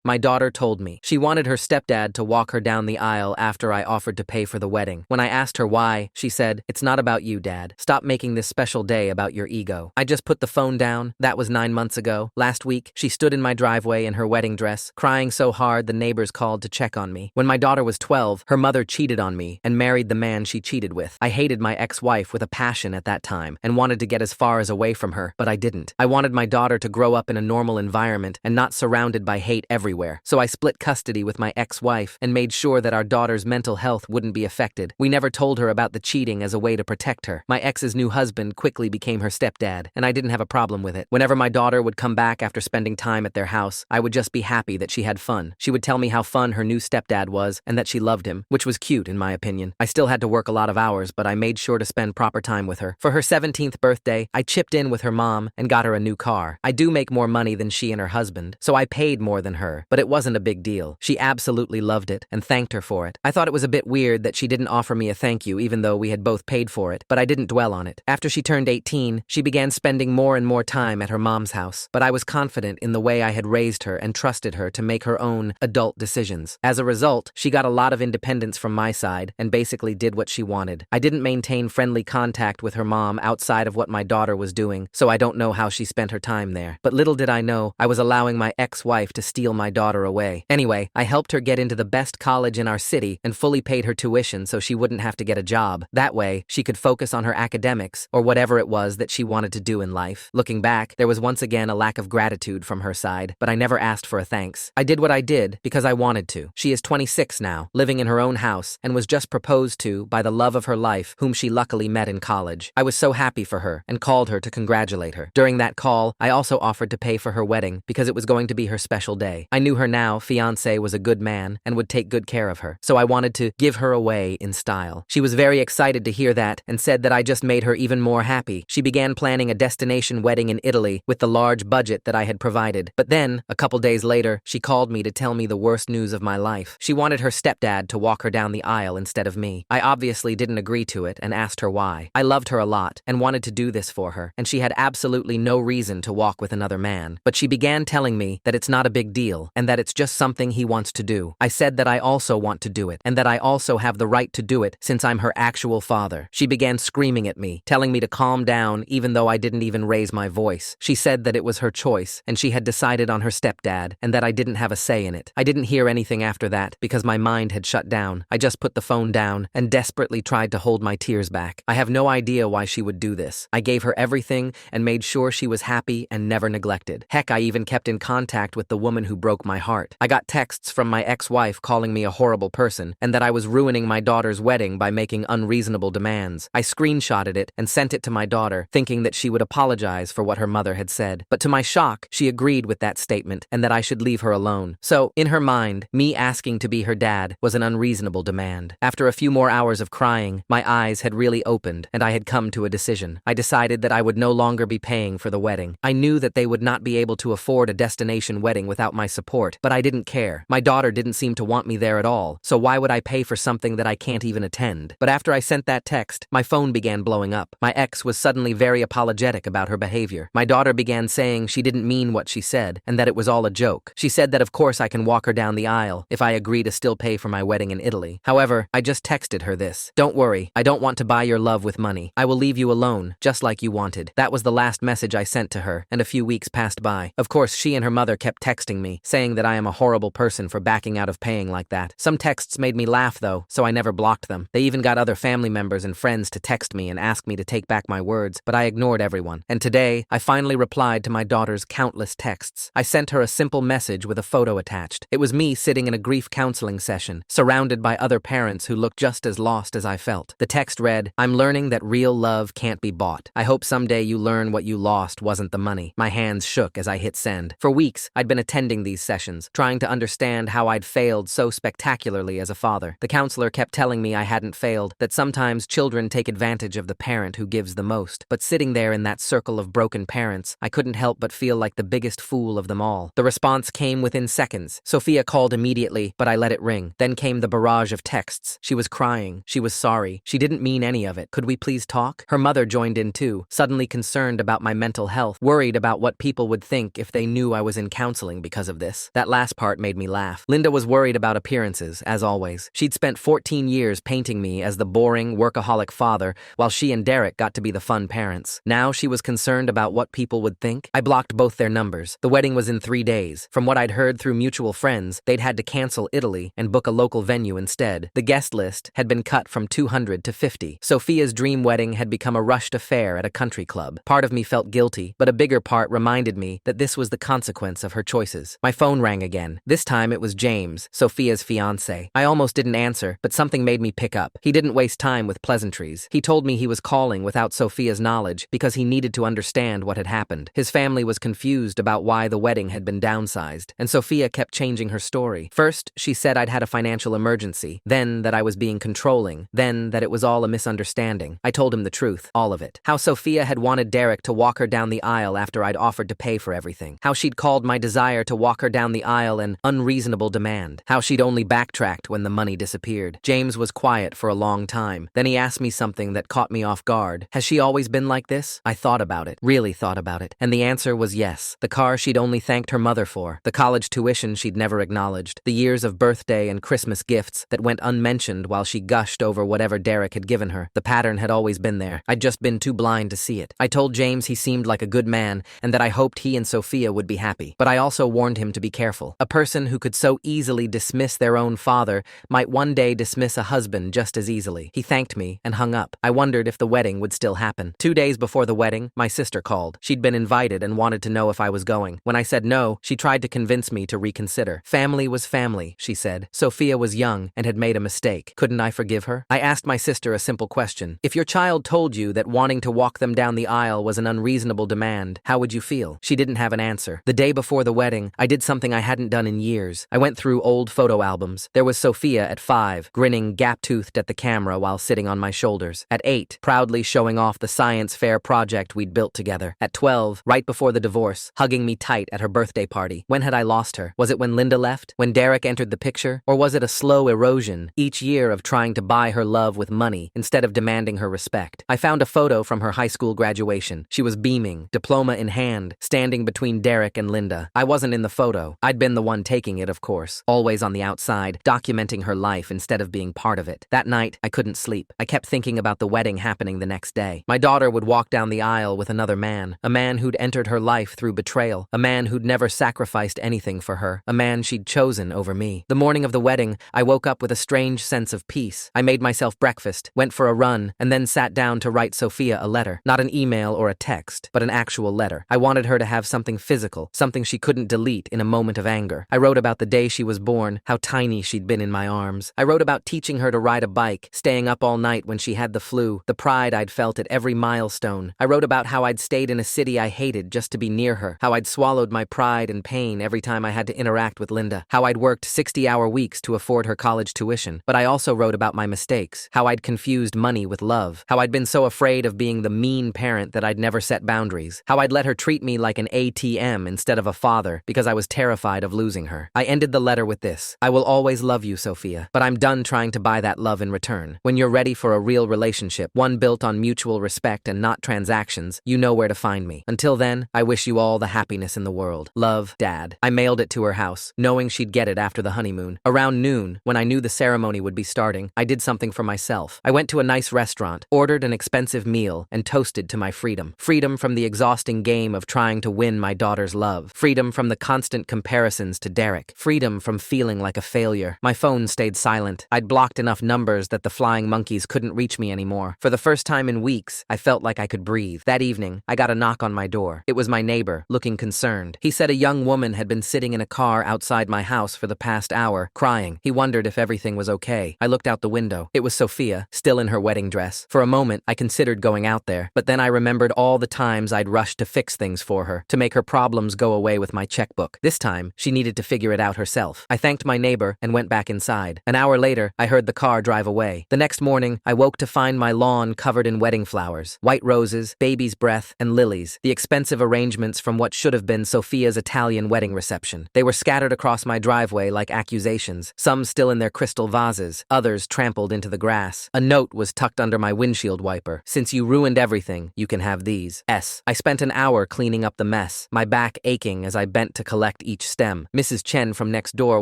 My daughter told me. She wanted her stepdad to walk her down the aisle after I offered to pay for the wedding. When I asked her why, she said, "It's not about you, Dad. Stop making this special day about your ego." I just put the phone down. That was 9 months ago. Last week, she stood in my driveway in her wedding dress, crying so hard the neighbors called to check on me. When my daughter was 12, her mother cheated on me and married the man she cheated with. I hated my ex-wife with a passion at that time and wanted to get as far as away from her, but I didn't. I wanted my daughter to grow up in a normal environment and not surrounded by hate everywhere. So I split custody with my ex-wife and made sure that our daughter's mental health wouldn't be affected. We never told her about the cheating as a way to protect her. My ex's new husband quickly became her stepdad, and I didn't have a problem with it. Whenever my daughter would come back after spending time at their house, I would just be happy that she had fun. She would tell me how fun her new stepdad was and that she loved him, which was cute in my opinion. I still had to work a lot of hours, but I made sure to spend proper time with her. For her 17th birthday, I chipped in with her mom and got her a new car. I do make more money than she and her husband, so I paid more than her, but it wasn't a big deal. She absolutely loved it and thanked her for it. I thought it was a bit weird that she didn't offer me a thank you even though we had both paid for it, but I didn't dwell on it. After she turned 18, she began spending more and more time at her mom's house, but I was confident in the way I had raised her and trusted her to make her own adult decisions. As a result, she got a lot of independence from my side and basically did what she wanted. I didn't maintain friendly contact with her mom outside of what my daughter was doing, so I don't know how she spent her time there. But little did I know, I was allowing my ex-wife to steal my daughter away. Anyway, I helped her get into the best college in our city and fully paid her tuition so she wouldn't have to get a job. That way, she could focus on her academics or whatever it was that she wanted to do in life. Looking back, there was once again a lack of gratitude from her side, but I never asked for a thanks. I did what I did because I wanted to. She is 26 now, living in her own house, and was just proposed to by the love of her life, whom she luckily met in college. I was so happy for her and called her to congratulate her. During that call, I also offered to pay for her wedding because it was going to be her special day. I knew her now fiancé was a good man and would take good care of her, so I wanted to give her away in style. She was very excited to hear that and said that I just made her even more happy. She began planning a destination wedding in Italy with the large budget that I had provided. But then, a couple days later, she called me to tell me the worst news of my life. She wanted her stepdad to walk her down the aisle instead of me. I obviously didn't agree to it and asked her why. I loved her a lot and wanted to do this for her, and she had absolutely no reason to walk with another man. But she began telling me that it's not a big deal and that it's just something he wants to do. I said that I also want to do it and that I also have the right to do it since I'm her actual father. She began screaming at me, telling me to calm down even though I didn't even raise my voice. She said that it was her choice and she had decided on her stepdad and that I didn't have a say in it. I didn't hear anything after that because my mind had shut down. I just put the phone down and desperately tried to hold my tears back. I have no idea why she would do this. I gave her everything and made sure she was happy and never neglected. Heck, I even kept in contact with the woman who broke my heart. I got texts from my ex-wife calling me a horrible person and that I was ruining my daughter's wedding by making unreasonable demands. I screenshotted it and sent it to my daughter, thinking that she would apologize for what her mother had said. But to my shock, she agreed with that statement and that I should leave her alone. So, in her mind, me asking to be her dad was an unreasonable demand. After a few more hours of crying, my eyes had really opened and I had come to a decision. I decided that I would no longer be paying for the wedding. I knew that they would not be able to afford a destination wedding without my support, but I didn't care. My daughter didn't seem to want me there at all, so why would I pay for something that I can't even attend? But after I sent that text, my phone began blowing up. My ex was suddenly very apologetic about her behavior. My daughter began saying she didn't mean what she said and that it was all a joke. She said that of course I can walk her down the aisle if I agree to still pay for my wedding in Italy. However, I just texted her this: "Don't worry, I don't want to buy your love with money. I will leave you alone, just like you wanted." That was the last message I sent to her, and a few weeks passed by. Of course, she and her mother kept texting me, saying that I am a horrible person for backing out of paying like that. Some texts made me laugh though, so I never blocked them. They even got other family members and friends to text me and ask me to take back my words, but I ignored everyone. And today, I finally replied to my daughter's countless texts. I sent her a simple message with a photo attached. It was me sitting in a grief counseling session, surrounded by other parents who looked just as lost as I felt. The text read, "I'm learning that real love can't be bought. I hope someday you learn what you lost wasn't the money." My hands shook as I hit send. For weeks, I'd been attending these sessions, trying to understand how I'd failed so spectacularly as a father. The counselor kept telling me I hadn't failed, that sometimes children take advantage of the parent who gives the most. But sitting there in that circle of broken parents, I couldn't help but feel like the biggest fool of them all. The response came within seconds. Sophia called immediately, but I let it ring. Then came the barrage of texts. She was crying. She was sorry. She didn't mean any of it. Could we please talk? Her mother joined in too, suddenly concerned about my mental health, worried about what people would think if they knew I was in counseling because of this. this. That last part made me laugh. Linda was worried about appearances, as always. She'd spent 14 years painting me as the boring, workaholic father, while she and Derek got to be the fun parents. Now she was concerned about what people would think. I blocked both their numbers. The wedding was in 3 days. From what I'd heard through mutual friends, they'd had to cancel Italy and book a local venue instead. The guest list had been cut from 200 to 50. Sophia's dream wedding had become a rushed affair at a country club. Part of me felt guilty, but a bigger part reminded me that this was the consequence of her choices. My phone rang again. This time it was James, Sophia's fiancé. I almost didn't answer, but something made me pick up. He didn't waste time with pleasantries. He told me he was calling without Sophia's knowledge because he needed to understand what had happened. His family was confused about why the wedding had been downsized, and Sophia kept changing her story. First, she said I'd had a financial emergency, then that I was being controlling, then that it was all a misunderstanding. I told him the truth, all of it. How Sophia had wanted Derek to walk her down the aisle after I'd offered to pay for everything. How she'd called my desire to walk her down the aisle an unreasonable demand. How she'd only backtracked when the money disappeared. James was quiet for a long time. Then he asked me something that caught me off guard. Has she always been like this? I thought about it, really thought about it, and the answer was yes. The car she'd only thanked her mother for, the college tuition she'd never acknowledged, the years of birthday and Christmas gifts that went unmentioned while she gushed over whatever Derek had given her. The pattern had always been there. I'd just been too blind to see it. I told James he seemed like a good man and that I hoped he and Sophia would be happy. But I also warned him to be careful. A person who could so easily dismiss their own father might one day dismiss a husband just as easily. He thanked me and hung up. I wondered if the wedding would still happen. 2 days before the wedding, my sister called. She'd been invited and wanted to know if I was going. When I said no, she tried to convince me to reconsider. Family was family, she said. Sophia was young and had made a mistake. Couldn't I forgive her? I asked my sister a simple question. If your child told you that wanting to walk them down the aisle was an unreasonable demand, how would you feel? She didn't have an answer. The day before the wedding, I did something I hadn't done in years. I went through old photo albums. There was Sophia at 5, grinning gap-toothed at the camera while sitting on my shoulders. At 8, proudly showing off the science fair project we'd built together. At 12, right before the divorce, hugging me tight at her birthday party. When had I lost her? Was it when Linda left? When Derek entered the picture? Or was it a slow erosion, each year of trying to buy her love with money instead of demanding her respect? I found a photo from her high school graduation. She was beaming, diploma in hand, standing between Derek and Linda. I wasn't in the photo. I'd been the one taking it, of course, always on the outside, documenting her life instead of being part of it. That night, I couldn't sleep. I kept thinking about the wedding happening the next day. My daughter would walk down the aisle with another man, a man who'd entered her life through betrayal, a man who'd never sacrificed anything for her, a man she'd chosen over me. The morning of the wedding, I woke up with a strange sense of peace. I made myself breakfast, went for a run, and then sat down to write Sophia a letter. Not an email or a text, but an actual letter. I wanted her to have something physical, something she couldn't delete in a moment of anger. I wrote about the day she was born, how tiny she'd been in my arms. I wrote about teaching her to ride a bike, staying up all night when she had the flu, the pride I'd felt at every milestone. I wrote about how I'd stayed in a city I hated just to be near her, how I'd swallowed my pride and pain every time I had to interact with Linda, how I'd worked 60-hour weeks to afford her college tuition. But I also wrote about my mistakes, how I'd confused money with love, how I'd been so afraid of being the mean parent that I'd never set boundaries, how I'd let her treat me like an ATM instead of a father because I was terrified of losing her. I ended the letter with this: I will always love you, Sophia, but I'm done trying to buy that love in return. When you're ready for a real relationship, one built on mutual respect and not transactions, you know where to find me. Until then, I wish you all the happiness in the world. Love, Dad. I mailed it to her house, knowing she'd get it after the honeymoon. Around noon, when I knew the ceremony would be starting, I did something for myself. I went to a nice restaurant, ordered an expensive meal, and toasted to my freedom. Freedom from the exhausting game of trying to win my daughter's love. Freedom from the constant comparisons to Derek. Freedom from feeling like a failure. My phone stayed silent. I'd blocked enough numbers that the flying monkeys couldn't reach me anymore. For the first time in weeks, I felt like I could breathe. That evening, I got a knock on my door. It was my neighbor, looking concerned. He said a young woman had been sitting in a car outside my house for the past hour, crying. He wondered if everything was okay. I looked out the window. It was Sophia, still in her wedding dress. For a moment, I considered going out there, but then I remembered all the times I'd rushed to fix things for her, to make her problems go away with my checkbook. This time, she needed to figure it out herself. I thanked my neighbor and went back inside. An hour later, I heard the car drive away. The next morning, I woke to find my lawn covered in wedding flowers, white roses, baby's breath, and lilies, the expensive arrangements from what should have been Sophia's Italian wedding reception. They were scattered across my driveway like accusations, some still in their crystal vases, others trampled into the grass. A note was tucked under my windshield wiper. Since you ruined everything, you can have these. I spent an hour cleaning up the mess, my back aching as I bent to collect each stem. Mrs. Chen from next door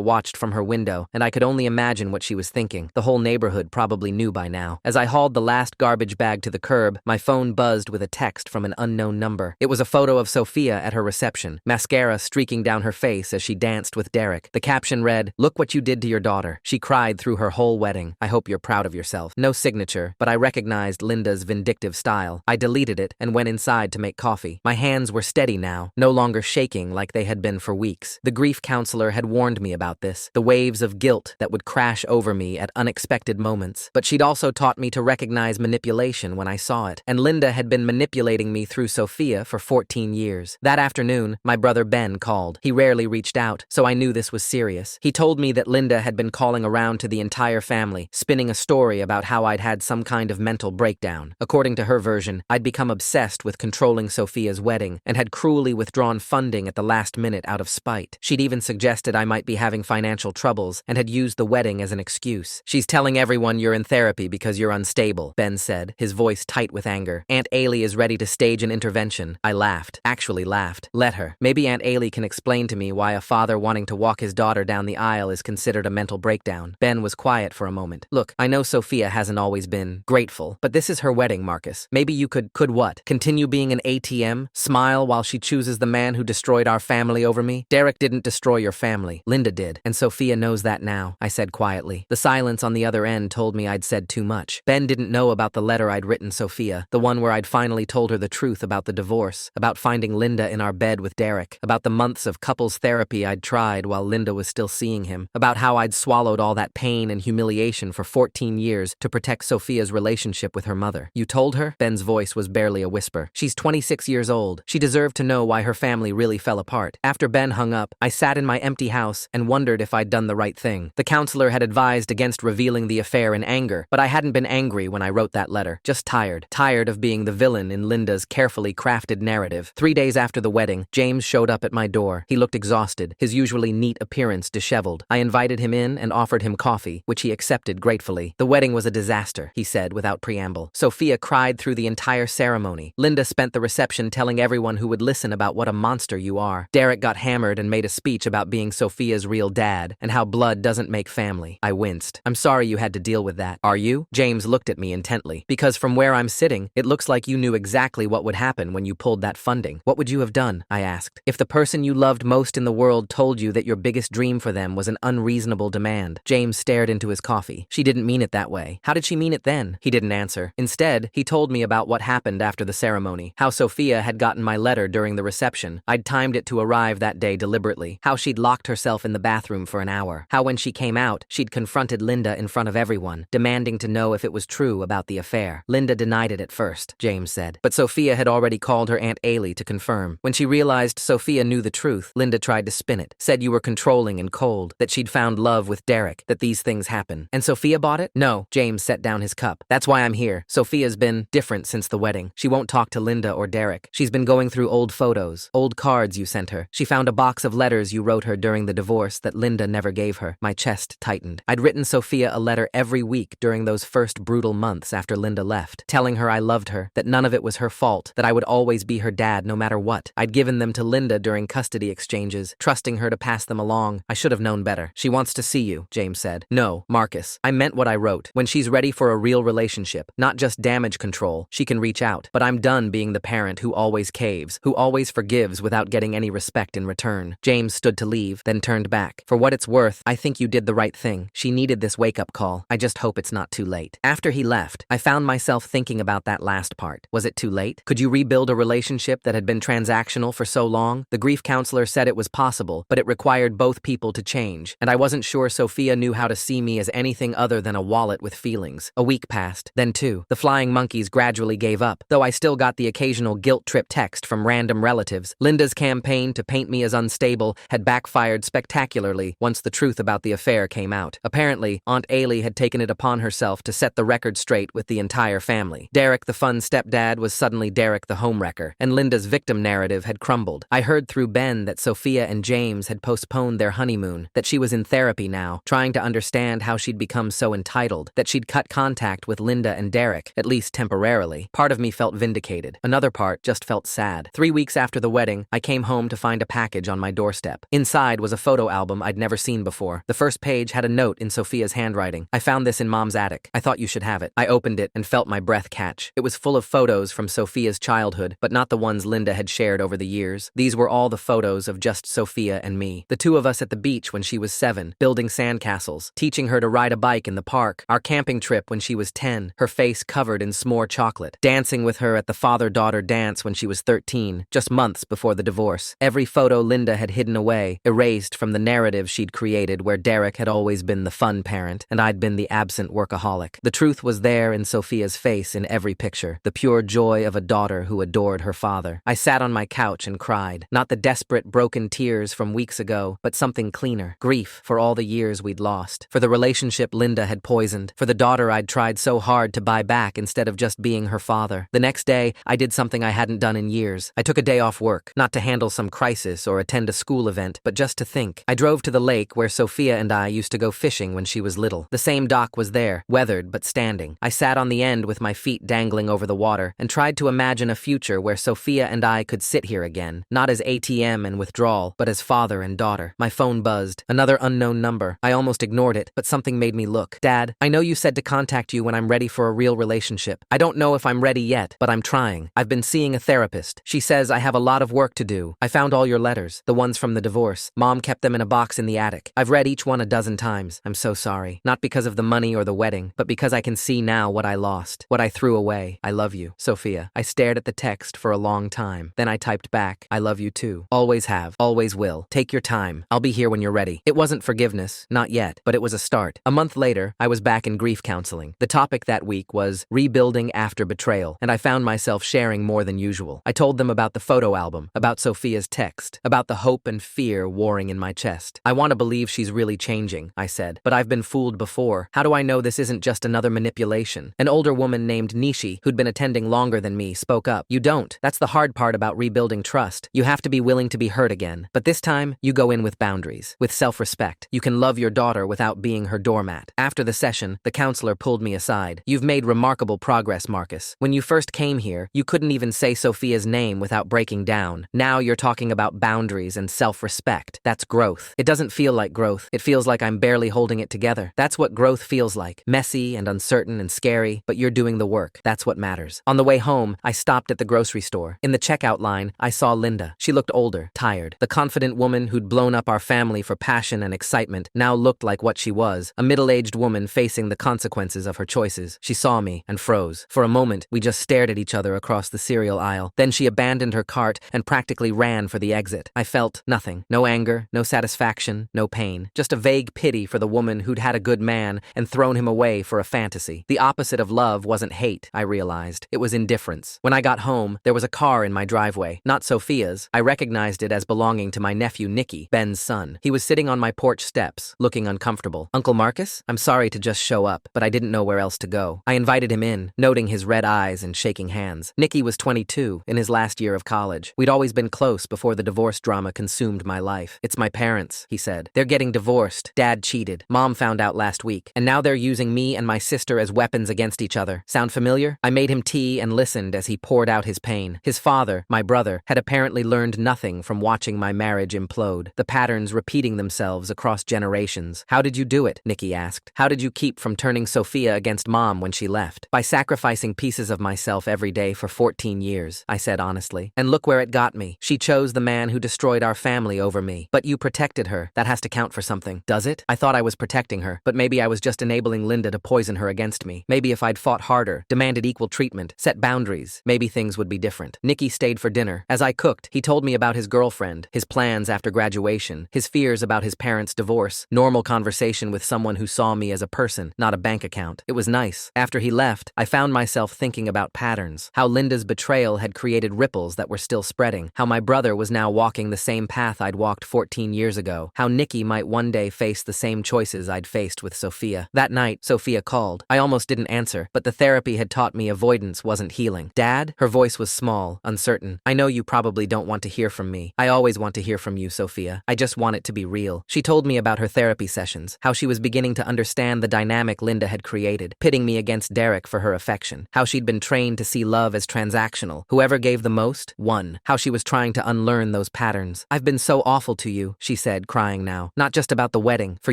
watched from her window, and I could only imagine what she was thinking. The whole neighborhood probably knew by now. As I hauled the last garbage bag to the curb, my phone buzzed with a text from an unknown number. It was a photo of Sophia at her reception, mascara streaking down her face as she danced with Derek. The caption read, "Look what you did to your daughter. She cried through her whole wedding. I hope you're proud of yourself." No signature, but I recognized Linda's vindictive style. I deleted it and went inside to make coffee. My hands were steady now, no longer shaking like they had been for weeks. The grief counselor had warned me about this, the waves of guilt that would crash over me at unexpected moments. But she'd also taught me to recognize manipulation when I saw it, and Linda had been manipulating me through Sophia for 14 years. That afternoon, my brother Ben called. He rarely reached out, so I knew this was serious. He told me that Linda had been calling around to the entire family, spinning a story about how I'd had some kind of mental breakdown. According to her version, I'd become obsessed with controlling Sophia's wedding and had cruelly withdrawn funding at the last minute out of spite. She'd even suggested I might be having financial troubles and had used the wedding as an excuse. "She's telling everyone you're in therapy because you're unstable," Ben said, his voice tight with anger. "Aunt Ailey is ready to stage an intervention." I laughed. Actually laughed. Let her. Maybe Aunt Ailey can explain to me why a father wanting to walk his daughter down the aisle is considered a mental breakdown. Ben was quiet for a moment. "Look, I know Sophia hasn't always been grateful, but this is her wedding, Marcus. Maybe you could what? Continue being an ATM? Smile while she chooses the man who destroyed our family over me? Derek didn't destroy your family. Linda did, and Sophia knows that now," I said quietly. The silence on the other end told me I'd said too much. Ben didn't know about the letter I'd written Sophia, the one where I'd finally told her the truth about the divorce, about finding Linda in our bed with Derek, about the months of couples therapy I'd tried while Linda was still seeing him, about how I'd swallowed all that pain and humiliation for 14 years to protect Sophia's relationship with her mother. "You told her?" Ben's voice was barely a whisper. "She's 26 years old. She deserved to know why her family really fell apart." After Ben hung up, I sat in my empty house and wondered if I'd done the right thing. The counselor had advised against revealing the affair in anger, but I hadn't been angry when I wrote that letter. Just tired. Tired of being the villain in Linda's carefully crafted narrative. 3 days after the wedding, James showed up at my door. He looked exhausted, his usually neat appearance disheveled. I invited him in and offered him coffee, which he accepted gratefully. "The wedding was a disaster," he said without preamble. "Sophia cried through the entire ceremony. Linda spent the reception telling everyone who would listen about what a monster you are. Derek got hammered and made a speech about being Sophia's real dad and how blood doesn't make family." I winced. "I'm sorry you had to deal with that." "Are you?" James looked at me intently. "Because from where I'm sitting, it looks like you knew exactly what would happen when you pulled that funding." "What would you have done?" I asked. "If the person you loved most in the world told you that your biggest dream for them was an unreasonable demand." James stared into his coffee. "She didn't mean it that way." "How did she mean it then?" He didn't answer. Instead, he told me about what happened after the ceremony, how Sophia had gotten my letter during the reception. I'd timed it to arrive that day deliberately. How she'd locked herself in the bathroom for an hour. How when she came out, she'd confronted Linda in front of everyone, demanding to know if it was true about the affair. "Linda denied it at first," James said. "But Sophia had already called her Aunt Ailey to confirm. When she realized Sophia knew the truth, Linda tried to spin it. Said you were controlling and cold, that she'd found love with Derek, that these things happen." "And Sophia bought it?" "No." James set down his cup. "That's why I'm here. Sophia's been different since the wedding. She won't talk to Linda or Derek. She's been going through old photos, old cards you sent her. She found a box of letters you wrote her during the divorce that Linda never gave her." My chest tightened. I'd written Sophia a letter every week during those first brutal months after Linda left, telling her I loved her, that none of it was her fault, that I would always be her dad no matter what. I'd given them to Linda during custody exchanges, trusting her to pass them along. I should have known better. "She wants to see you," James said. "No, Marcus. I meant what I wrote. When she's ready for a real relationship, not just damage control, she can reach out. But I'm done being the parent who always caves, who always forgives without getting any respect in return." James stood to leave, then turned back. "For what it's worth, I think you did the right thing. She needed this wake-up call. I just hope it's not too late." After he left, I found myself thinking about that last part. Was it too late? Could you rebuild a relationship that had been transactional for so long? The grief counselor said it was possible, but it required both people to change, and I wasn't sure Sophia knew how to see me as anything other than a wallet with feelings. A week passed, then two. The flying monkeys gradually gave up, though I still got the occasional guilt-trip text from random relatives. Linda's campaign to paint me as unstable had backfired spectacularly once the truth about the affair came out. Apparently, Aunt Ailey had taken it upon herself to set the record straight with the entire family. Derek the fun stepdad was suddenly Derek the homewrecker, and Linda's victim narrative had crumbled. I heard through Ben that Sophia and James had postponed their honeymoon, that she was in therapy now, trying to understand how she'd become so entitled, that she'd cut contact with Linda and Derek, at least temporarily. Part of me felt vindicated. Another part just felt sad. 3 weeks after the wedding, I came home to find a package on on my doorstep. Inside was a photo album I'd never seen before. The first page had a note in Sophia's handwriting. "I found this in Mom's attic. I thought you should have it." I opened it and felt my breath catch. It was full of photos from Sophia's childhood, but not the ones Linda had shared over the years. These were all the photos of just Sophia and me. The two of us at the beach when she was 7, building sandcastles, teaching her to ride a bike in the park, our camping trip when she was 10, her face covered in s'more chocolate, dancing with her at the father-daughter dance when she was 13, just months before the divorce. Every photo Linda had hidden away, erased from the narrative she'd created where Derek had always been the fun parent and I'd been the absent workaholic. The truth was there in Sophia's face in every picture, the pure joy of a daughter who adored her father. I sat on my couch and cried, not the desperate, broken tears from weeks ago, but something cleaner, grief for all the years we'd lost, for the relationship Linda had poisoned, for the daughter I'd tried so hard to buy back instead of just being her father. The next day, I did something I hadn't done in years. I took a day off work, not to handle some crisis or attend a school event, but just to think. I drove to the lake where Sophia and I used to go fishing when she was little. The same dock was there, weathered but standing. I sat on the end with my feet dangling over the water and tried to imagine a future where Sophia and I could sit here again, not as ATM and withdrawal, but as father and daughter. My phone buzzed. Another unknown number. I almost ignored it, but something made me look. "Dad, I know you said to contact you when I'm ready for a real relationship. I don't know if I'm ready yet, but I'm trying. I've been seeing a therapist. She says I have a lot of work to do. I found all your letters, the ones from the divorce. Mom kept them in a box in the attic. I've read each one a dozen times. I'm so sorry. Not because of the money or the wedding, but because I can see now what I lost, what I threw away. I love you, Sophia." I stared at the text for a long time. Then I typed back, "I love you too. Always have. Always will. Take your time. I'll be here when you're ready." It wasn't forgiveness, not yet, but it was a start. A month later, I was back in grief counseling. The topic that week was rebuilding after betrayal, and I found myself sharing more than usual. I told them about the photo album, about Sophia's text, about the hope and fear warring in my chest. "I want to believe she's really changing," I said, "but I've been fooled before. How do I know this isn't just another manipulation?" An older woman named Nishi, who'd been attending longer than me, spoke up. "You don't. That's the hard part about rebuilding trust. You have to be willing to be hurt again. But this time, you go in with boundaries, with self-respect. You can love your daughter without being her doormat." After the session, the counselor pulled me aside. "You've made remarkable progress, Marcus. When you first came here, you couldn't even say Sophia's name without breaking down. Now you're talking about boundaries and self-respect. That's growth. It doesn't feel like growth. It feels like I'm barely holding it together. That's what growth feels like. Messy and uncertain and scary, but you're doing the work. That's what matters." On the way home, I stopped at the grocery store. In the checkout line, I saw Linda. She looked older, tired. The confident woman who'd blown up our family for passion and excitement now looked like what she was, a middle-aged woman facing the consequences of her choices. She saw me and froze. For a moment, we just stared at each other across the cereal aisle. Then she abandoned her cart and practically ran for the exit. I felt nothing. No anger, no satisfaction, no pain. Just a vague pity for the woman who'd had a good man and thrown him away for a fantasy. The opposite of love wasn't hate, I realized. It was indifference. When I got home, there was a car in my driveway. Not Sophia's. I recognized it as belonging to my nephew Nicky, Ben's son. He was sitting on my porch steps, looking uncomfortable. "Uncle Marcus? I'm sorry to just show up, but I didn't know where else to go." I invited him in, noting his red eyes and shaking hands. Nicky was 22, in his last year of college. We'd always been close before the divorce drama consumed my life. "It's my parents," he said. "They're getting divorced. Dad cheated. Mom found out last week. And now they're using me and my sister as weapons against each other. Sound familiar?" I made him tea and listened as he poured out his pain. His father, my brother, had apparently learned nothing from watching my marriage implode, the patterns repeating themselves across generations. "How did you do it?" Nicky asked. "How did you keep from turning Sophia against Mom when she left?" "By sacrificing pieces of myself every day for 14 years, I said honestly. "And look where it got me. She chose the man who destroyed our family over me. But you protected her. That has to count for something. Does it? I thought I was protecting her, but maybe I was just enabling Linda to poison her against me. Maybe if I'd fought harder, demanded equal treatment, set boundaries, maybe things would be different." Nicky stayed for dinner. As I cooked, he told me about his girlfriend, his plans after graduation, his fears about his parents' divorce, normal conversation with someone who saw me as a person, not a bank account. It was nice. After he left, I found myself thinking about patterns, how Linda's betrayal had created ripples that were still spreading, how my brother was now walking the same path I'd walked 14 years ago, how Nicky might one day face the same choices I'd faced with Sophia. That night, Sophia called. I almost didn't answer, but the therapy had taught me avoidance wasn't healing. "Dad?" Her voice was small, uncertain. "I know you probably don't want to hear from me. I always want to hear from you, Sophia. I just want it to be real." She told me about her therapy sessions, how she was beginning to understand the dynamic Linda had created, pitting me against Derek for her affection, how she'd been trained to see love as transactional. Whoever gave the most, won. How she was trying to unlearn those patterns patterns. I've been so awful to you, she said, crying now. Not just about the wedding, for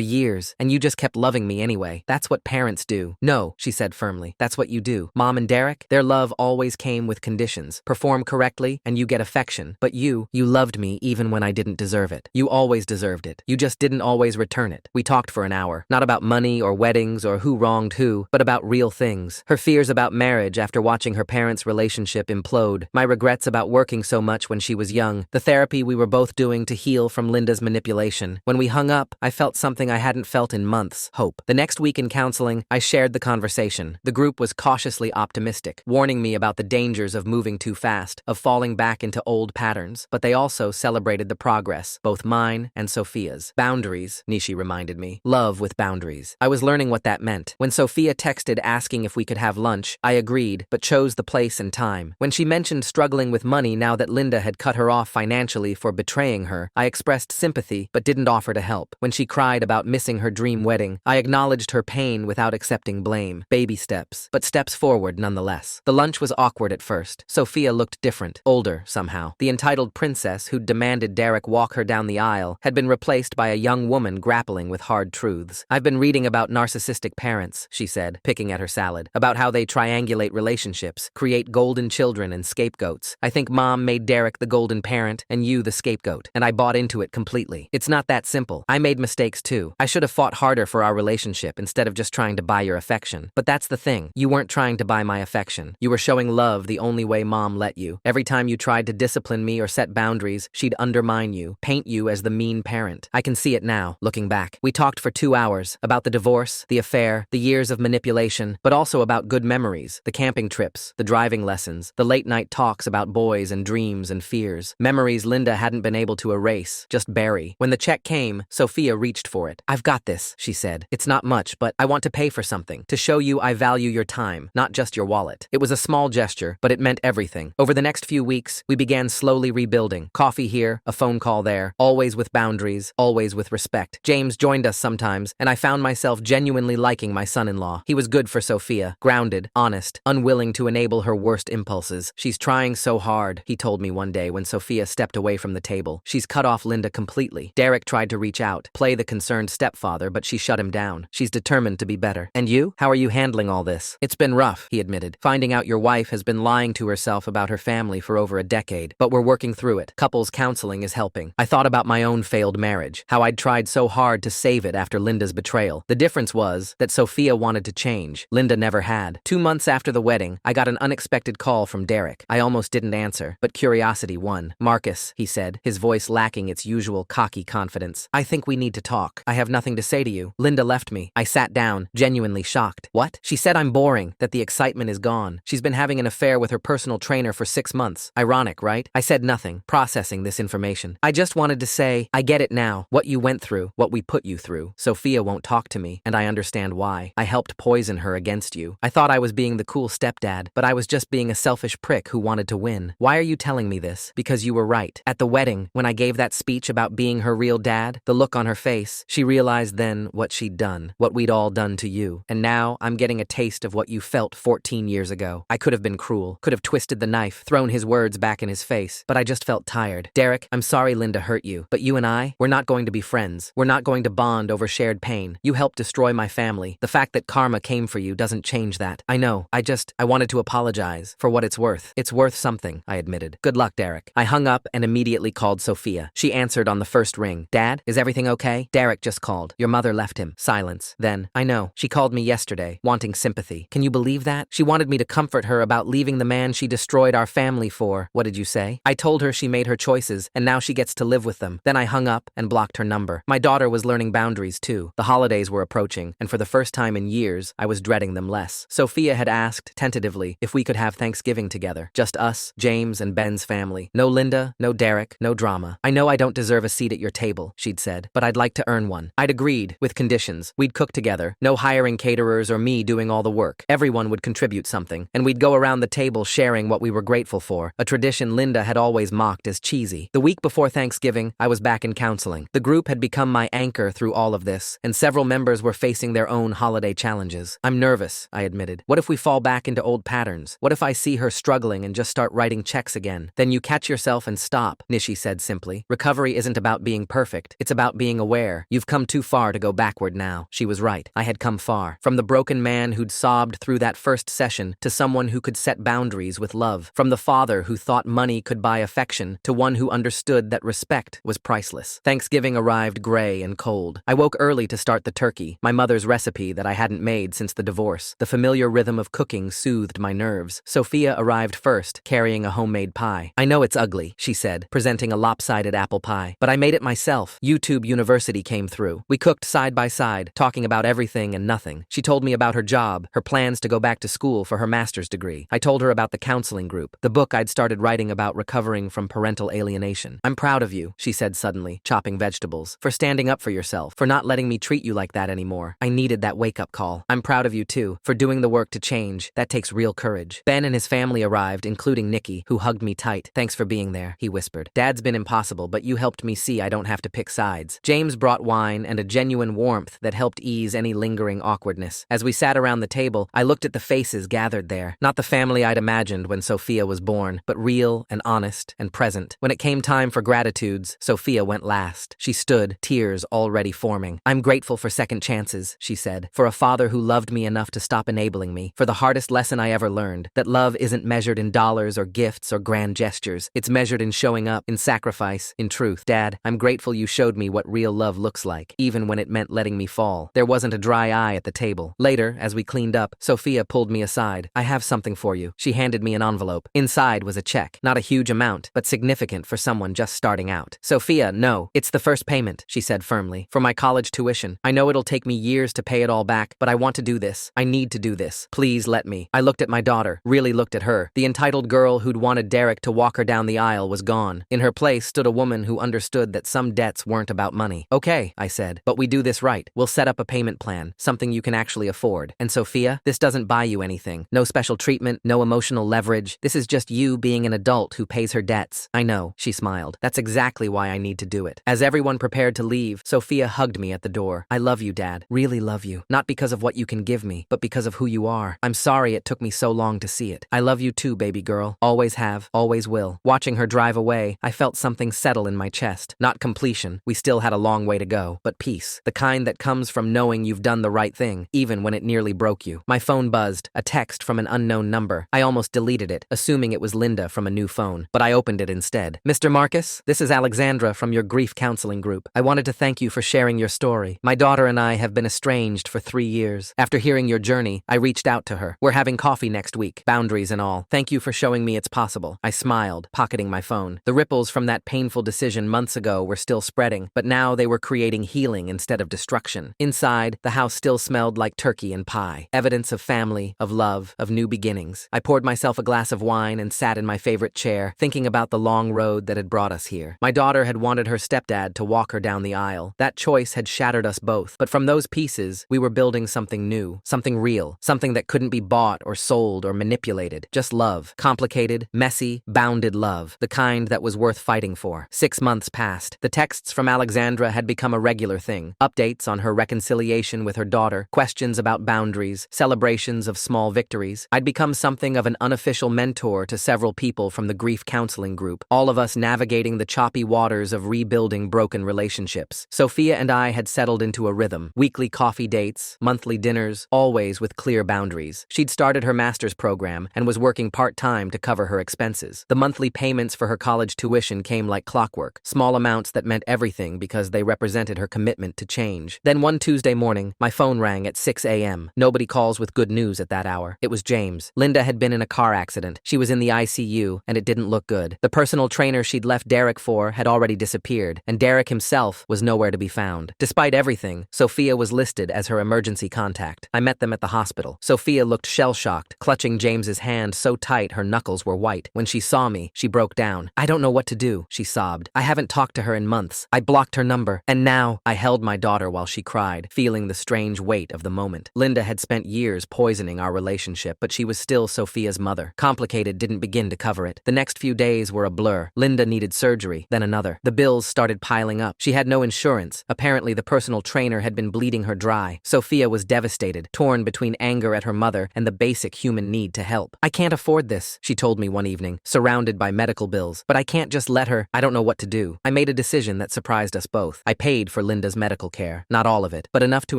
years, and you just kept loving me anyway. That's what parents do. No, she said firmly. That's what you do. Mom and Derek, their love always came with conditions. Perform correctly, and you get affection. But you loved me even when I didn't deserve it. You always deserved it. You just didn't always return it. We talked for an hour, not about money or weddings or who wronged who, but about real things. Her fears about marriage after watching her parents' relationship implode, my regrets about working so much when she was young, the therapy we were both doing to heal from Linda's manipulation. When we hung up, I felt something I hadn't felt in months: hope. The next week in counseling, I shared the conversation. The group was cautiously optimistic, warning me about the dangers of moving too fast, of falling back into old patterns, but they also celebrated the progress, both mine and Sophia's. Boundaries, Nishi reminded me. Love with boundaries. I was learning what that meant. When Sophia texted asking if we could have lunch, I agreed, but chose the place and time. When she mentioned struggling with money now that Linda had cut her off financially for betraying her, I expressed sympathy but didn't offer to help. When she cried about missing her dream wedding, I acknowledged her pain without accepting blame. Baby steps, but steps forward nonetheless. The lunch was awkward at first. Sophia looked different, older somehow. The entitled princess who'd demanded Derek walk her down the aisle had been replaced by a young woman grappling with hard truths. I've been reading about narcissistic parents, she said, picking at her salad, about how they triangulate relationships, create golden children and scapegoats. I think Mom made Derek the golden parent and you the scapegoat, and I bought into it completely. It's not that simple. I made mistakes too. I should have fought harder for our relationship instead of just trying to buy your affection. But that's the thing. You weren't trying to buy my affection. You were showing love the only way Mom let you. Every time you tried to discipline me or set boundaries, she'd undermine you, paint you as the mean parent. I can see it now, looking back. We talked for 2 hours about the divorce, the affair, the years of manipulation, but also about good memories, the camping trips, the driving lessons, the late-night talks about boys and dreams and fears. Memories Linda hadn't been able to erase, just bury. When the check came, Sophia reached for it. I've got this, she said. It's not much, but I want to pay for something, to show you I value your time, not just your wallet. It was a small gesture, but it meant everything. Over the next few weeks, we began slowly rebuilding. Coffee here, a phone call there, always with boundaries, always with respect. James joined us sometimes, and I found myself genuinely liking my son-in-law. He was good for Sophia, grounded, honest, unwilling to enable her worst impulses. She's trying so hard, he told me one day when Sophia stepped away from the table. She's cut off Linda completely. Derek tried to reach out, play the concerned stepfather, but she shut him down. She's determined to be better. And you? How are you handling all this? It's been rough, he admitted. Finding out your wife has been lying to herself about her family for over a decade, but we're working through it. Couples counseling is helping. I thought about my own failed marriage, how I'd tried so hard to save it after Linda's betrayal. The difference was that Sophia wanted to change. Linda never had. 2 months after the wedding, I got an unexpected call from Derek. I almost didn't answer, but curiosity won. Marcus, he said, his voice lacking its usual cocky confidence. I think we need to talk. I have nothing to say to you. Linda left me. I sat down, genuinely shocked. What? She said I'm boring, that the excitement is gone. She's been having an affair with her personal trainer for 6 months. Ironic, right? I said nothing, processing this information. I just wanted to say, I get it now. What you went through, what we put you through. Sophia won't talk to me, and I understand why. I helped poison her against you. I thought I was being the cool stepdad, but I was just being a selfish prick who wanted to win. Why are you telling me this? Because you were right. At the wedding, when I gave that speech about being her real dad, the look on her face, she realized then what she'd done, what we'd all done to you. And now I'm getting a taste of what you felt 14 years ago. I could have been cruel, could have twisted the knife, thrown his words back in his face, but I just felt tired. Derek, I'm sorry Linda hurt you, but you and I, we're not going to be friends. We're not going to bond over shared pain. You helped destroy my family. The fact that karma came for you doesn't change that. I know. I wanted to apologize for what it's worth. It's worth something, I admitted. Good luck, Derek. I hung up and immediately called Sophia. She answered on the first ring. Dad, is everything okay? Derek just called. Your mother left him. Silence. Then, I know. She called me yesterday, wanting sympathy. Can you believe that? She wanted me to comfort her about leaving the man she destroyed our family for. What did you say? I told her she made her choices, and now she gets to live with them. Then I hung up and blocked her number. My daughter was learning boundaries too. The holidays were approaching, and for the first time in years, I was dreading them less. Sophia had asked, tentatively, if we could have Thanksgiving together. Just us, James and Ben's family. No Linda, no Derek, no drama. I know I don't deserve a seat at your table, she'd said, but I'd like to earn one. I'd agreed, with conditions. We'd cook together, no hiring caterers or me doing all the work. Everyone would contribute something, and we'd go around the table sharing what we were grateful for, a tradition Linda had always mocked as cheesy. The week before Thanksgiving, I was back in counseling. The group had become my anchor through all of this, and several members were facing their own holiday challenges. I'm nervous, I admitted. What if we fall back into old patterns? What if I see her struggling and just start writing checks again? Then you catch yourself and stop. Nishi said simply. Recovery isn't about being perfect, it's about being aware. You've come too far to go backward now. She was right. I had come far. From the broken man who'd sobbed through that first session to someone who could set boundaries with love. From the father who thought money could buy affection to one who understood that respect was priceless. Thanksgiving arrived gray and cold. I woke early to start the turkey, my mother's recipe that I hadn't made since the divorce. The familiar rhythm of cooking soothed my nerves. Sophia arrived first, carrying a homemade pie. I know it's ugly, she said, presenting a lopsided apple pie, but I made it myself. YouTube University came through. We cooked side by side, talking about everything and nothing. She told me about her job, her plans to go back to school for her master's degree. I told her about the counseling group, the book I'd started writing about recovering from parental alienation. I'm proud of you, she said suddenly, chopping vegetables, for standing up for yourself, for not letting me treat you like that anymore. I needed that wake-up call. I'm proud of you too, for doing the work to change. That takes real courage. Ben and his family arrived, including Nikki, who hugged me tight. Thanks for being there, he whispered. Dad's been impossible, but you helped me see I don't have to pick sides. James brought wine and a genuine warmth that helped ease any lingering awkwardness. As we sat around the table, I looked at the faces gathered there. Not the family I'd imagined when Sophia was born, but real and honest and present. When it came time for gratitudes, Sophia went last. She stood, tears already forming. I'm grateful for second chances, she said, for a father who loved me enough to stop enabling me, for the hardest lesson I ever learned, that love isn't measured in dollars or gifts or grand gestures. It's measured in showing up, in sacrifice, in truth. Dad, I'm grateful you showed me what real love looks like, even when it meant letting me fall. There wasn't a dry eye at the table. Later, as we cleaned up, Sophia pulled me aside. I have something for you. She handed me an envelope. Inside was a check. Not a huge amount, but significant for someone just starting out. Sophia, no. It's the first payment, she said firmly, for my college tuition. I know it'll take me years to pay it all back, but I want to do this. I need to do this. Please let me. I looked at my daughter, really looked at her. The entitled girl who'd wanted Derek to walk her down the aisle was gone. In her place stood a woman who understood that some debts weren't about money. Okay, I said, but we do this right. We'll set up a payment plan, something you can actually afford. And Sophia, this doesn't buy you anything. No special treatment, no emotional leverage. This is just you being an adult who pays her debts. I know, she smiled. That's exactly why I need to do it. As everyone prepared to leave, Sophia hugged me at the door. I love you, Dad. Really love you. Not because of what you can give me, but because of who you are. I'm sorry it took me so long to see it. I love you too, baby girl. Always have, always will. Watching her drive away, I felt something settle in my chest. Not completion. We still had a long way to go, but peace. The kind that comes from knowing you've done the right thing, even when it nearly broke you. My phone buzzed, a text from an unknown number. I almost deleted it, assuming it was Linda from a new phone, but I opened it instead. Mr. Marcus, this is Alexandra from your grief counseling group. I wanted to thank you for sharing your story. My daughter and I have been estranged for 3 years. After hearing your journey, I reached out to her. We're having coffee next week, boundaries and all. Thank you for showing me it's possible. I smiled, pocketing my phone. The ripples from that painful decision months ago were still spreading, but now they were creating healing instead of destruction. Inside, the house still smelled like turkey and pie. Evidence of family, of love, of new beginnings. I poured myself a glass of wine and sat in my favorite chair, thinking about the long road that had brought us here. My daughter had wanted her stepdad to walk her down the aisle. That choice had shattered us both, but from those pieces, we were building something new, something real, something that couldn't be bought or sold or manipulated. Just love. Complicated, messy, bounded love. The kind that was worth fighting for. 6 months passed. The texts from Alexandra had become a regular thing. Updates on her reconciliation with her daughter, questions about boundaries, celebrations of small victories. I'd become something of an unofficial mentor to several people from the grief counseling group, all of us navigating the choppy waters of rebuilding broken relationships. Sophia and I had settled into a rhythm. Weekly coffee dates, monthly dinners, always with clear boundaries. She'd started her master's program and was working part-time to cover her expenses. The monthly payments for her college tuition came like clockwork, small amounts that meant everything because they represented her commitment to change. Then one Tuesday morning, my phone rang at 6 a.m. Nobody calls with good news at that hour. It was James. Linda had been in a car accident. She was in the ICU, and it didn't look good. The personal trainer she'd left Derek for had already disappeared, and Derek himself was nowhere to be found. Despite everything, Sophia was listed as her emergency contact. I met them at the hospital. Sophia looked shell-shocked, clutching James's hand so tight her knuckles were white. When she saw me, she broke down. I don't know what to do, she sobbed. I haven't talked to her in months. I blocked her number. And now, I held my daughter while she cried, feeling the strange weight of the moment. Linda had spent years poisoning our relationship, but she was still Sophia's mother. Complicated didn't begin to cover it. The next few days were a blur. Linda needed surgery, then another. The bills started piling up. She had no insurance. Apparently, the personal trainer had been bleeding her dry. Sophia was devastated, torn between anger at her mother and the basic human need to help. I can't afford this, she told me one evening, surrounded by medical bills. But I can't can't just let her. I don't know what to do. I made a decision that surprised us both. I paid for Linda's medical care. Not all of it, but enough to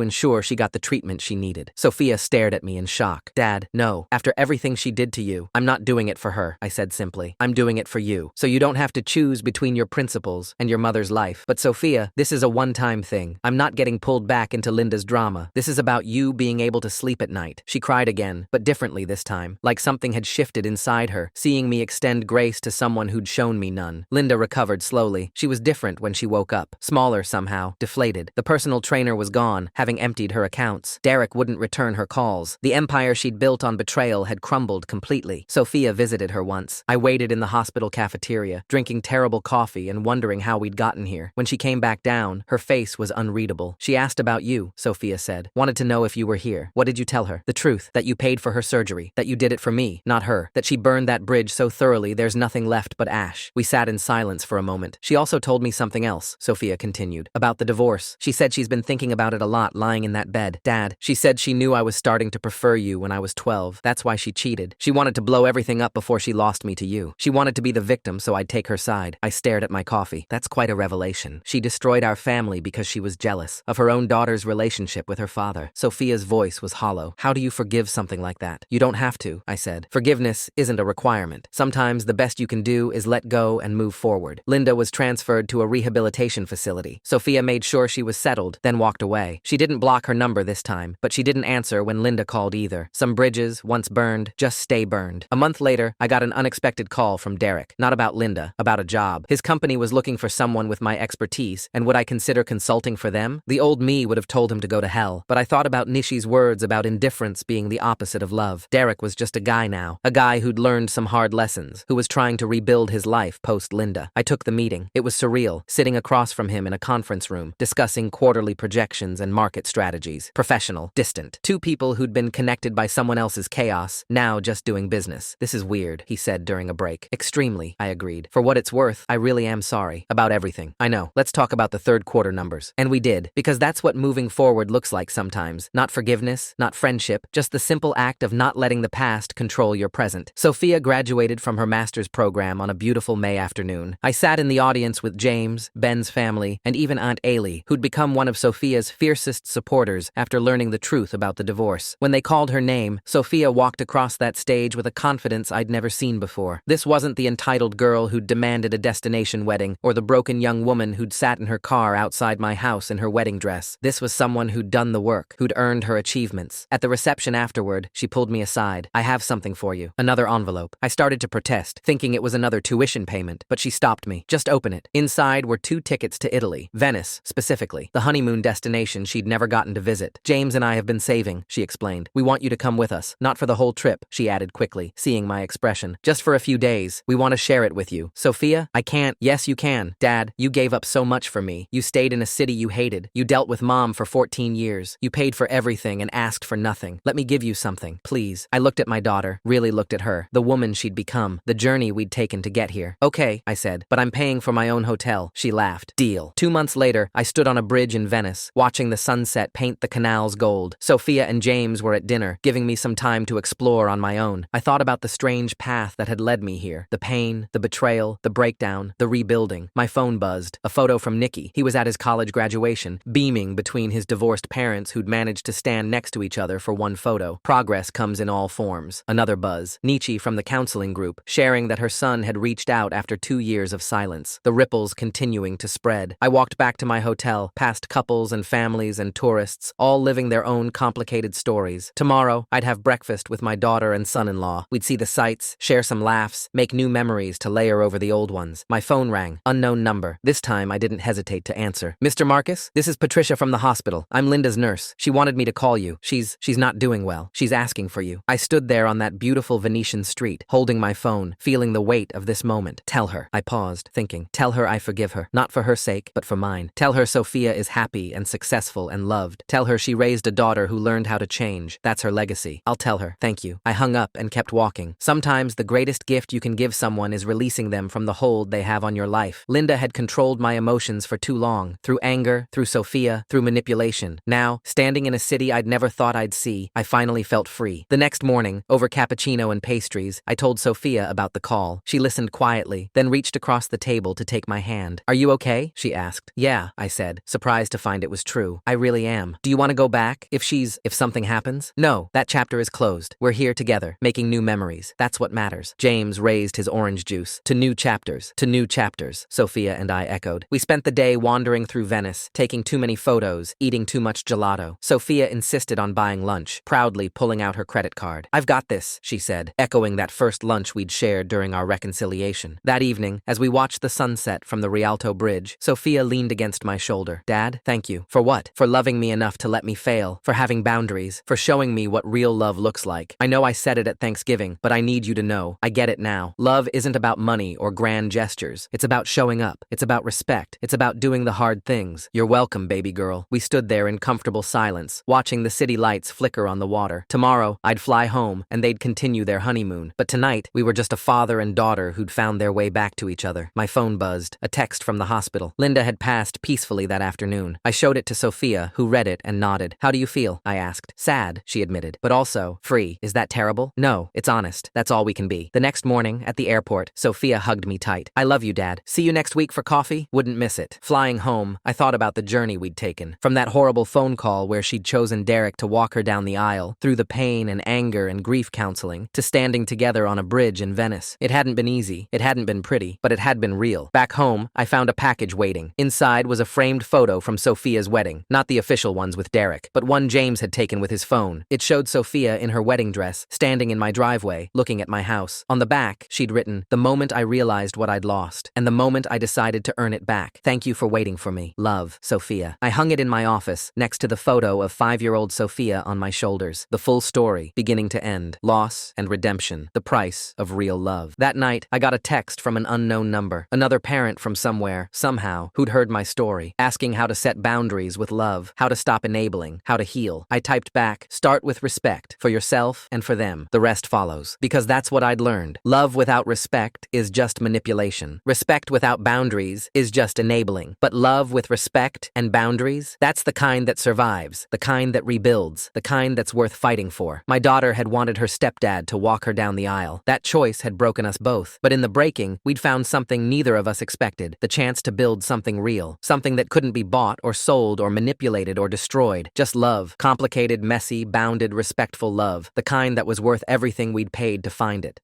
ensure she got the treatment she needed. Sophia stared at me in shock. Dad, no. After everything she did to you, I'm not doing it for her, I said simply. I'm doing it for you. So you don't have to choose between your principles and your mother's life. But Sophia, this is a one-time thing. I'm not getting pulled back into Linda's drama. This is about you being able to sleep at night. She cried again, but differently this time, like something had shifted inside her, seeing me extend grace to someone who'd shown me none. Linda recovered slowly. She was different when she woke up, smaller somehow, deflated. The personal trainer was gone, having emptied her accounts. Derek wouldn't return her calls. The empire she'd built on betrayal had crumbled completely. Sophia visited her once. I waited in the hospital cafeteria, drinking terrible coffee and wondering how we'd gotten here. When she came back down, her face was unreadable. She asked about you, Sophia said. Wanted to know if you were here. What did you tell her? The truth, that you paid for her surgery, that you did it for me, not her, that she burned that bridge so thoroughly there's nothing left but ash. We sat in silence for a moment. She also told me something else, Sophia continued, about the divorce. She said she's been thinking about it a lot lying in that bed. Dad, she said she knew I was starting to prefer you when I was 12. That's why she cheated. She wanted to blow everything up before she lost me to you. She wanted to be the victim so I'd take her side. I stared at my coffee. That's quite a revelation. She destroyed our family because she was jealous of her own daughter's relationship with her father. Sophia's voice was hollow. How do you forgive something like that? You don't have to, I said. Forgiveness isn't a requirement. Sometimes the best you can do is let go and move forward. Linda was transferred to a rehabilitation facility. Sophia made sure she was settled, then walked away. She didn't block her number this time, but she didn't answer when Linda called either. Some bridges, once burned, just stay burned. A month later, I got an unexpected call from Derek. Not about Linda, about a job. His company was looking for someone with my expertise, and would I consider consulting for them? The old me would have told him to go to hell, but I thought about Nishi's words about indifference being the opposite of love. Derek was just a guy now, a guy who'd learned some hard lessons, who was trying to rebuild his life post-Linda. I took the meeting. It was surreal, sitting across from him in a conference room, discussing quarterly projections and market strategies. Professional, distant. Two people who'd been connected by someone else's chaos, now just doing business. This is weird, he said during a break. Extremely, I agreed. For what it's worth, I really am sorry about everything. I know. Let's talk about the third quarter numbers. And we did, because that's what moving forward looks like sometimes. Not forgiveness, not friendship, just the simple act of not letting the past control your present. Sophia graduated from her master's program on a beautiful May afternoon. I sat in the audience with James, Ben's family, and even Aunt Ailey, who'd become one of Sophia's fiercest supporters after learning the truth about the divorce. When they called her name, Sophia walked across that stage with a confidence I'd never seen before. This wasn't the entitled girl who'd demanded a destination wedding, or the broken young woman who'd sat in her car outside my house in her wedding dress. This was someone who'd done the work, who'd earned her achievements. At the reception afterward, she pulled me aside. I have something for you. Another envelope. I started to protest, thinking it was another tuition payment, but she stopped me. Just open it. Inside were 2 tickets to Italy, Venice, specifically, the honeymoon destination she'd never gotten to visit. James and I have been saving, she explained. We want you to come with us. Not for the whole trip, she added quickly, seeing my expression. Just for a few days. We want to share it with you. Sophia, I can't. Yes, you can. Dad, you gave up so much for me. You stayed in a city you hated. You dealt with Mom for 14 years. You paid for everything and asked for nothing. Let me give you something, please. I looked at my daughter, really looked at her, the woman she'd become, the journey we'd taken to get here. Okay, I said, but I'm paying for my own hotel. She laughed. Deal. 2 months later, I stood on a bridge in Venice, watching the sunset paint the canals gold. Sophia and James were at dinner, giving me some time to explore on my own. I thought about the strange path that had led me here. The pain, the betrayal, the breakdown, the rebuilding. My phone buzzed. A photo from Nicky. He was at his college graduation, beaming between his divorced parents who'd managed to stand next to each other for one photo. Progress comes in all forms. Another buzz. Nietzsche from the counseling group, sharing that her son had reached out after 2 years of silence. The ripples continuing to spread. I walked back to my hotel, past couples and families and tourists, all living their own complicated stories. Tomorrow, I'd have breakfast with my daughter and son-in-law. We'd see the sights, share some laughs, make new memories to layer over the old ones. My phone rang. Unknown number. This time, I didn't hesitate to answer. Mr. Marcus, this is Patricia from the hospital. I'm Linda's nurse. She wanted me to call you. She's not doing well. She's asking for you. I stood there on that beautiful Venetian street, holding my phone, feeling the weight of this moment. Tell her. I paused, thinking. Tell her I forgive her. Not for her sake, but for mine. Tell her Sophia is happy and successful and loved. Tell her she raised a daughter who learned how to change. That's her legacy. I'll tell her. Thank you. I hung up and kept walking. Sometimes the greatest gift you can give someone is releasing them from the hold they have on your life. Linda had controlled my emotions for too long. Through anger, through Sophia, through manipulation. Now, standing in a city I'd never thought I'd see, I finally felt free. The next morning, over cappuccino and pastries, I told Sophia about the call. She listened quietly slightly, then reached across the table to take my hand. Are you okay? She asked. Yeah, I said, surprised to find it was true. I really am. Do you want to go back? If something happens? No, that chapter is closed. We're here together, making new memories. That's what matters. James raised his orange juice. To new chapters, Sophia and I echoed. We spent the day wandering through Venice, taking too many photos, eating too much gelato. Sophia insisted on buying lunch, proudly pulling out her credit card. I've got this, she said, echoing that first lunch we'd shared during our reconciliation. That evening, as we watched the sunset from the Rialto Bridge, Sophia leaned against my shoulder. Dad, thank you. For what? For loving me enough to let me fail, for having boundaries, for showing me what real love looks like. I know I said it at Thanksgiving, but I need you to know, I get it now. Love isn't about money or grand gestures. It's about showing up. It's about respect. It's about doing the hard things. You're welcome, baby girl. We stood there in comfortable silence, watching the city lights flicker on the water. Tomorrow, I'd fly home, and they'd continue their honeymoon. But tonight, we were just a father and daughter who'd found their way back to each other. My phone buzzed. A text from the hospital. Linda had passed peacefully that afternoon. I showed it to Sophia, who read it and nodded. How do you feel? I asked. Sad, she admitted. But also, free. Is that terrible? No, it's honest. That's all we can be. The next morning, at the airport, Sophia hugged me tight. I love you, Dad. See you next week for coffee? Wouldn't miss it. Flying home, I thought about the journey we'd taken. From that horrible phone call where she'd chosen Derek to walk her down the aisle, through the pain and anger and grief counseling, to standing together on a bridge in Venice. It hadn't been easy. It hadn't been pretty, but it had been real. Back home, I found a package waiting. Inside was a framed photo from Sophia's wedding. Not the official ones with Derek, but one James had taken with his phone. It showed Sophia in her wedding dress, standing in my driveway, looking at my house. On the back, she'd written, "The moment I realized what I'd lost, and the moment I decided to earn it back. Thank you for waiting for me. Love, Sophia." I hung it in my office, next to the photo of 5-year-old Sophia on my shoulders. The full story, beginning to end. Loss and redemption. The price of real love. That night, I got a text from an unknown number. Another parent from somewhere, somehow, who'd heard my story, asking how to set boundaries with love, how to stop enabling, how to heal. I typed back, start with respect, for yourself and for them. The rest follows. Because that's what I'd learned. Love without respect is just manipulation. Respect without boundaries is just enabling. But love with respect and boundaries, that's the kind that survives, the kind that rebuilds, the kind that's worth fighting for. My daughter had wanted her stepdad to walk her down the aisle. That choice had broken us both. But in the breaking, we'd found something neither of us expected. The chance to build something real. Something that couldn't be bought or sold or manipulated or destroyed. Just love. Complicated, messy, bounded, respectful love. The kind that was worth everything we'd paid to find it.